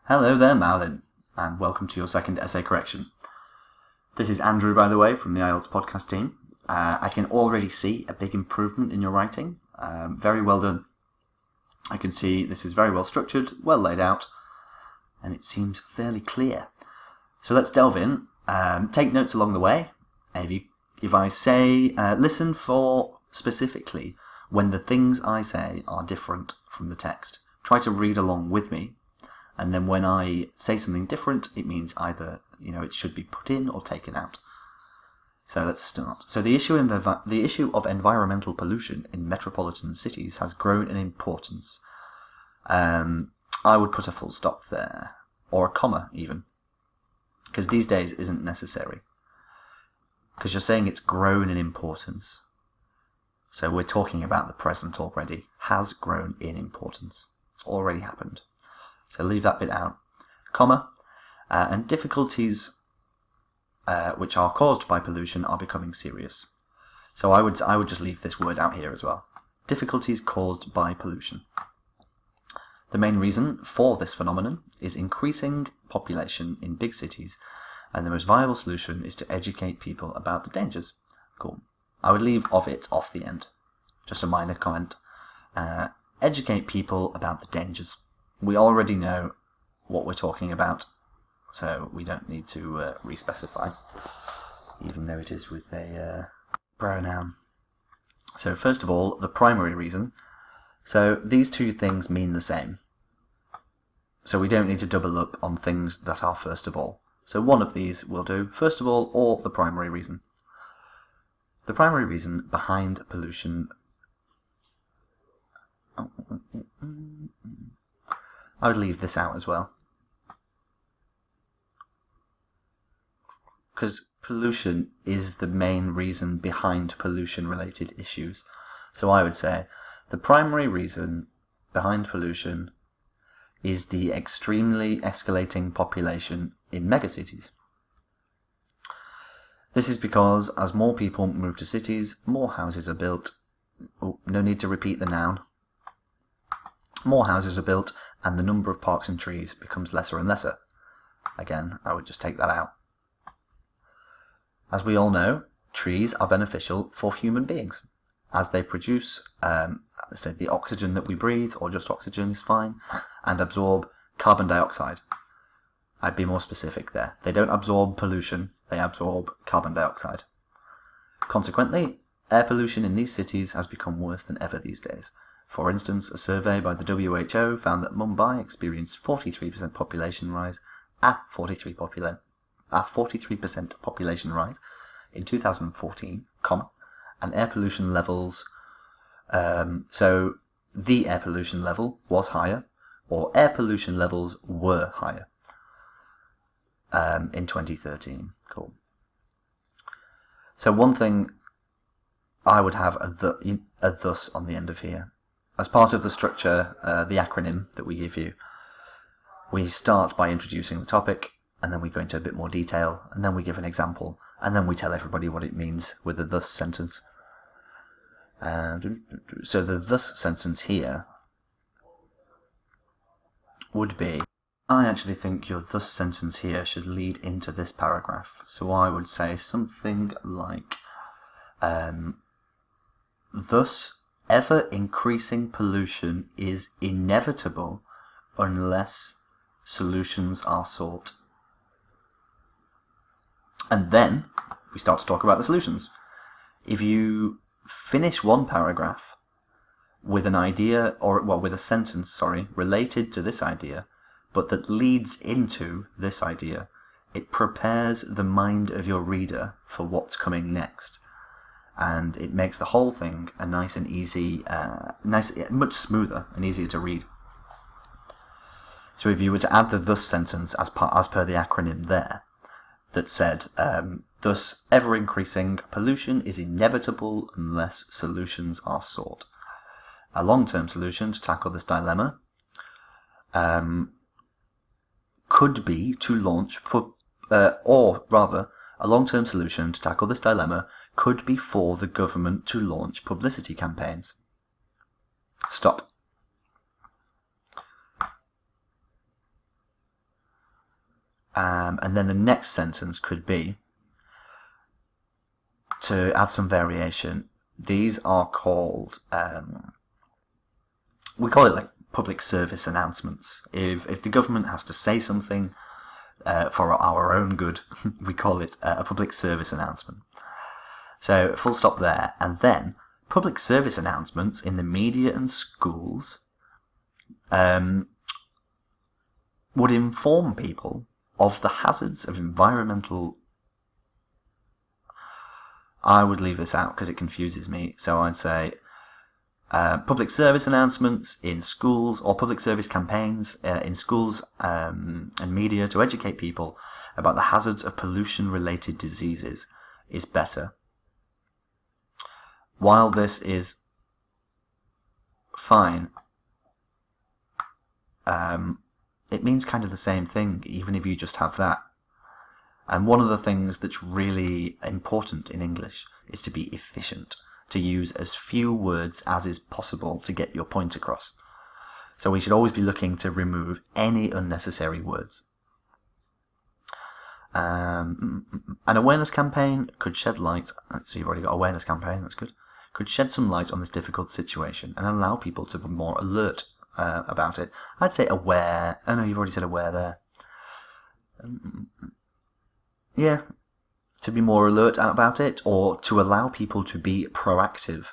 Hello there, Maulin, and welcome to your second essay correction. This is Andrew, by the way, from the IELTS podcast team. I can already see a big improvement in your writing. Very well done. I can see this is very well structured, well laid out, and it seems fairly clear. So let's delve in. Take notes along the way. If I say, listen for specifically when the things I say are different from the text. Try to read along with me. And then when I say something different, it means either, it should be put in or taken out. So let's start. So the issue of environmental pollution in metropolitan cities has grown in importance. I would put a full stop there, or a comma even, because these days isn't necessary. Because you're saying it's grown in importance. So we're talking about the present already. Has grown in importance. It's already happened. So leave that bit out. Comma. And difficulties which are caused by pollution are becoming serious. So I would just leave this word out here as well. Difficulties caused by pollution. The main reason for this phenomenon is increasing population in big cities, and the most viable solution is to educate people about the dangers. Cool. I would leave of it off the end. Just a minor comment. Educate people about the dangers. We already know what we're talking about, so we don't need to re-specify, even though it is with a pronoun. So first of all, the primary reason. So these two things mean the same. So we don't need to double up on things that are first of all. So one of these will do, first of all, or the primary reason. The primary reason behind pollution... I would leave this out as well, because pollution is the main reason behind pollution-related issues. So I would say the primary reason behind pollution is the extremely escalating population in megacities. This is because as more people move to cities, more houses are built. Oh, no need to repeat the noun. More houses are built, and the number of parks and trees becomes lesser and lesser. Again, I would just take that out. As we all know, trees are beneficial for human beings, as they produce, say, the oxygen that we breathe, or just oxygen is fine, and absorb carbon dioxide. I'd be more specific there. They don't absorb pollution, they absorb carbon dioxide. Consequently, air pollution in these cities has become worse than ever these days. For instance, a survey by the WHO found that Mumbai experienced 43% population rise, a 43% population rise in 2014, and air pollution levels. So the air pollution level was higher, or air pollution levels were higher in 2013. Cool. So one thing I would have a thus on the end of here. As part of the structure, the acronym that we give you, we start by introducing the topic, and then we go into a bit more detail, and then we give an example, and then we tell everybody what it means with the thus sentence. So the thus sentence here would be, I actually think your thus sentence here should lead into this paragraph. So I would say something like, thus ever-increasing pollution is inevitable unless solutions are sought. And then we start to talk about the solutions. If you finish one paragraph with an idea, with a sentence, related to this idea, but that leads into this idea, it prepares the mind of your reader for what's coming next. And it makes the whole thing a nice and easy, much smoother and easier to read. So if you were to add the thus sentence as per the acronym there, that said, thus ever-increasing pollution is inevitable unless solutions are sought. A long-term solution to tackle this dilemma could be to launch, or rather, a long-term solution to tackle this dilemma could be for the government to launch publicity campaigns. Stop. And then the next sentence could be, to add some variation, these are called, we call it like public service announcements. If the government has to say something for our own good, we call it a public service announcement. So full stop there. And then public service announcements in the media and schools would inform people of the hazards of environmental... I would leave this out because it confuses me. So I'd say public service announcements in schools, or public service campaigns in schools and media to educate people about the hazards of pollution-related diseases is better. While this is fine, it means kind of the same thing, even if you just have that. And one of the things that's really important in English is to be efficient, to use as few words as is possible to get your point across. So we should always be looking to remove any unnecessary words. An awareness campaign could shed light, so you've already got awareness campaign, that's good, could shed some light on this difficult situation and allow people to be more alert about it. I'd say aware. Oh no, you've already said aware there. Yeah, to be more alert about it, or to allow people to be proactive,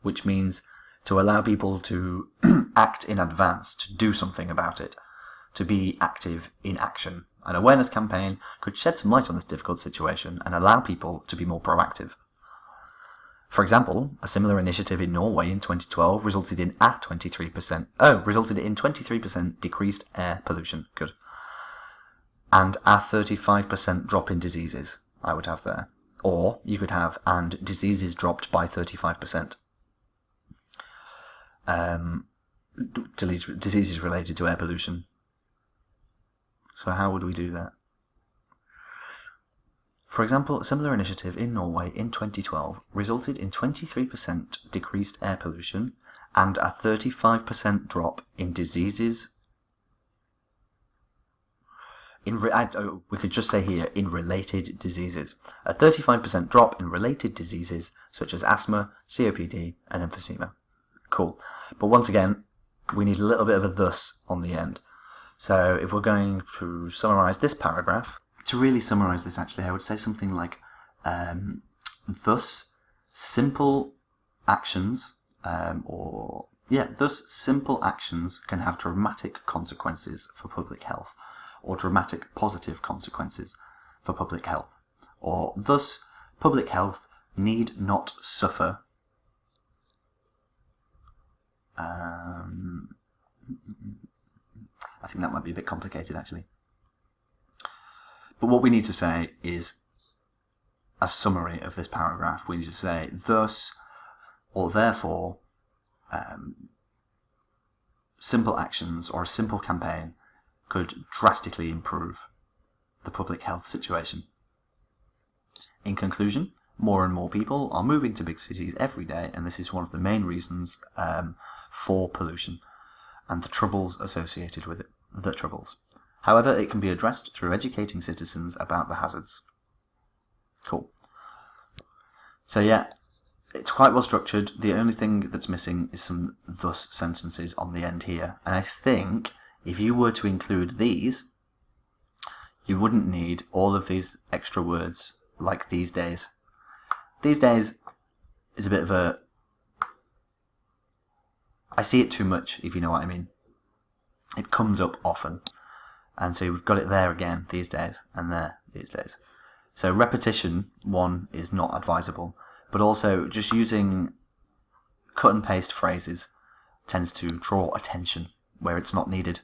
which means to allow people to act in advance, to do something about it, to be active in action. An awareness campaign could shed some light on this difficult situation and allow people to be more proactive. For example, a similar initiative in Norway in 2012 resulted in 23% decreased air pollution. Good. And a 35% drop in diseases, I would have there. Or you could have, and diseases dropped by 35%. Diseases related to air pollution. So how would we do that? For example, a similar initiative in Norway in 2012 resulted in 23% decreased air pollution and a 35% drop in diseases. We could just say here, in related diseases. A 35% drop in related diseases such as asthma, COPD and emphysema. Cool. But once again, we need a little bit of a thus on the end. So if we're going to summarise this paragraph, to really summarise this actually, I would say something like, thus simple actions, thus simple actions can have dramatic consequences for public health, or dramatic positive consequences for public health, or thus public health need not suffer I think that might be a bit complicated actually. But what we need to say is a summary of this paragraph. We need to say thus or therefore simple actions or a simple campaign could drastically improve the public health situation. In conclusion, more and more people are moving to big cities every day, and this is one of the main reasons for pollution and the troubles associated with it. However, it can be addressed through educating citizens about the hazards. Cool. So yeah, it's quite well structured. The only thing that's missing is some thus sentences on the end here, and I think if you were to include these, you wouldn't need all of these extra words like these days. These days is a bit of a... I see it too much, if you know what I mean. It comes up often. And so we've got it there again, these days, and there, these days. So repetition, one, is not advisable. But also, just using cut and paste phrases tends to draw attention where it's not needed.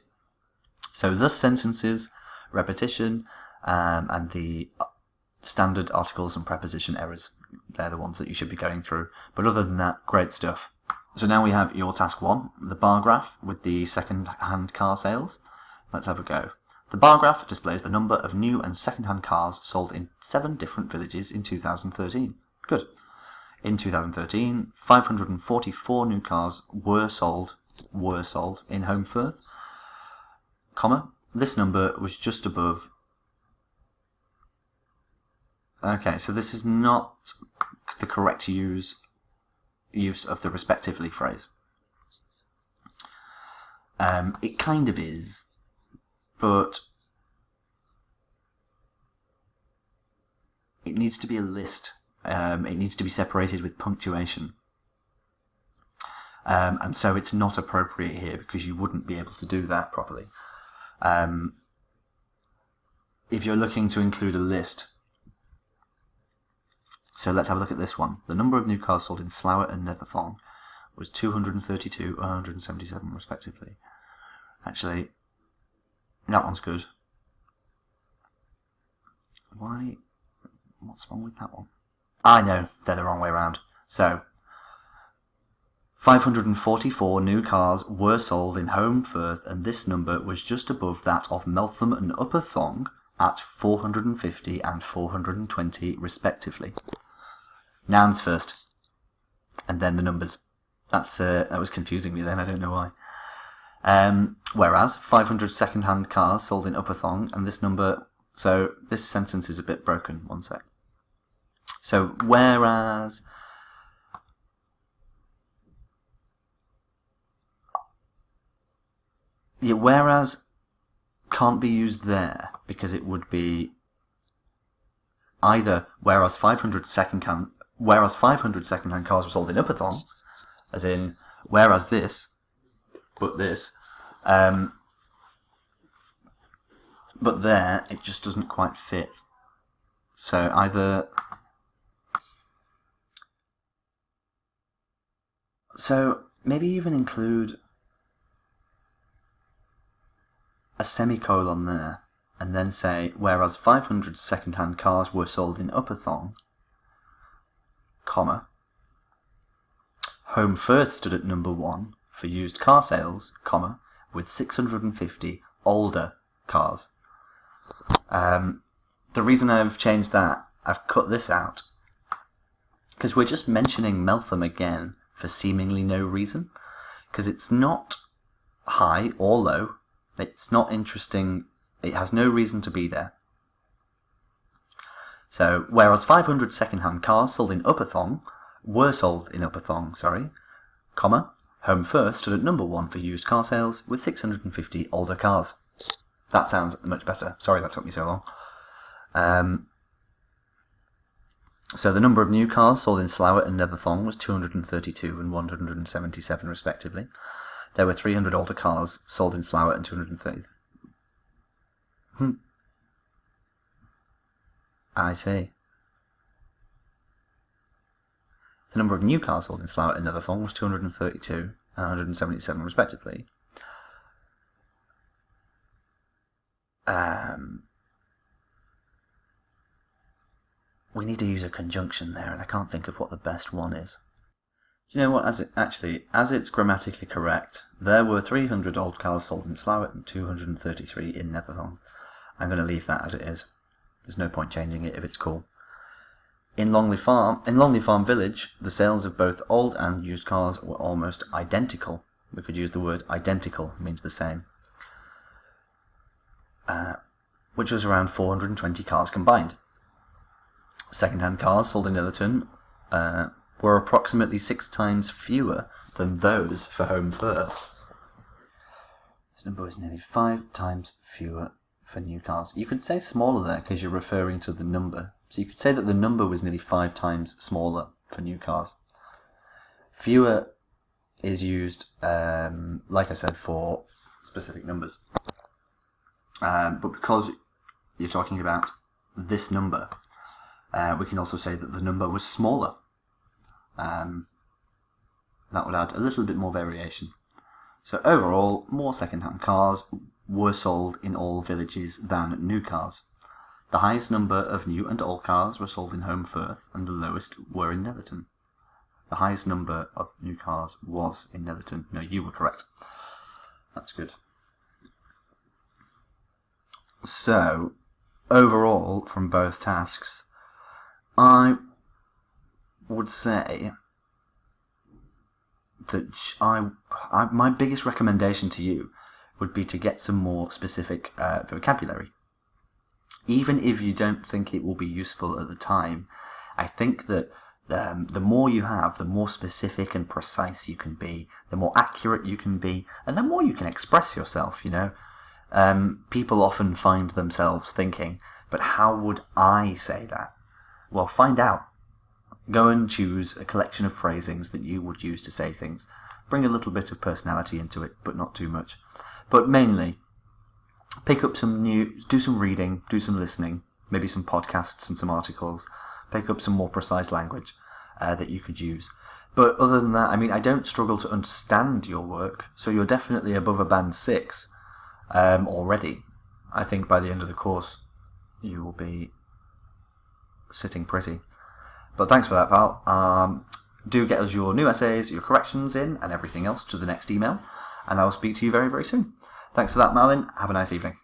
So thus sentences, repetition, and the standard articles and preposition errors. They're the ones that you should be going through. But other than that, great stuff. So now we have your task 1, the bar graph with the second-hand car sales. Let's have a go. The bar graph displays the number of new and second-hand cars sold in 7 different villages in 2013. Good. In 2013, 544 new cars were sold in Holmfirth, comma, this number was just above Okay, so this is not the correct use of the respectively phrase. It kind of is, but it needs to be a list. It needs to be separated with punctuation. And so it's not appropriate here because you wouldn't be able to do that properly. If you're looking to include a list, so let's have a look at this one. The number of new cars sold in Slough and Netherthong was 232 and 177 respectively. Actually, that one's good. What's wrong with that one? I know, they're the wrong way around. So, 544 new cars were sold in Home Firth, and this number was just above that of Meltham and Upper Thong at 450 and 420 respectively. Nouns first, and then the numbers. That was confusing me then, I don't know why. Whereas 500 second-hand cars sold in Upper Thong, and this number... So this sentence is a bit broken, one sec. So whereas... Yeah, whereas can't be used there because it would be either whereas 500 second-hand cars were sold in Upper Thong, as in whereas this, but this, but there it just doesn't quite fit. So either, so maybe even include a semicolon there, and then say, whereas 500 second-hand cars were sold in Upper Thong, comma, Home Firth stood at number 1 for used car sales, comma, with 650 older cars. The reason I've changed that, I've cut this out, because we're just mentioning Meltham again for seemingly no reason, because it's not high or low. It's not interesting. It has no reason to be there. So, whereas 500 second-hand cars sold in Upper Thong were sold in Upper Thong, comma, Home Firth stood at number 1 for used car sales with 650 older cars. That sounds much better. Sorry that took me so long. So the number of new cars sold in Slough and Netherthong was 232 and 177 respectively. There were 300 older cars sold in Slough and 230. I see. The number of new cars sold in Slough and Netherthong was 232 and 177 respectively. We need to use a conjunction there, and I can't think of what the best one is. Do you know what, as it's grammatically correct, there were 300 old cars sold in Slough and 233 in Netherthong. I'm going to leave that as it is. There's no point changing it if it's cool. In Longley Farm Village, the sales of both old and used cars were almost identical. We could use the word identical, means the same. Which was around 420 cars combined. Second-hand cars sold in Netherton were approximately 6 times fewer than those for Home Firth. This number was nearly 5 times fewer for new cars. You could say smaller there because you're referring to the number. So you could say that the number was nearly 5 times smaller for new cars. Fewer is used, like I said, for specific numbers. But because you're talking about this number, we can also say that the number was smaller. That would add a little bit more variation. So overall, more second-hand cars were sold in all villages than new cars. The highest number of new and old cars were sold in Home Firth, and the lowest were in Netherton. The highest number of new cars was in Netherton. No, you were correct. That's good. So, overall, from both tasks, I would say that my biggest recommendation to you would be to get some more specific vocabulary. even if you don't think it will be useful at the time, I think that the more you have, the more specific and precise you can be, the more accurate you can be, and the more you can express yourself, you know. People often find themselves thinking, but how would I say that? Well, find out. Go and choose a collection of phrasings that you would use to say things. Bring a little bit of personality into it, but not too much. But mainly, pick up do some reading, do some listening, maybe some podcasts and some articles. Pick up some more precise language that you could use. But other than that, I mean, I don't struggle to understand your work, so you're definitely above a band 6 already. I think by the end of the course, you will be sitting pretty. But thanks for that, pal. Do get us your new essays, your corrections in, and everything else to the next email, and I will speak to you very, very soon. Thanks for that, Maulin. Have a nice evening.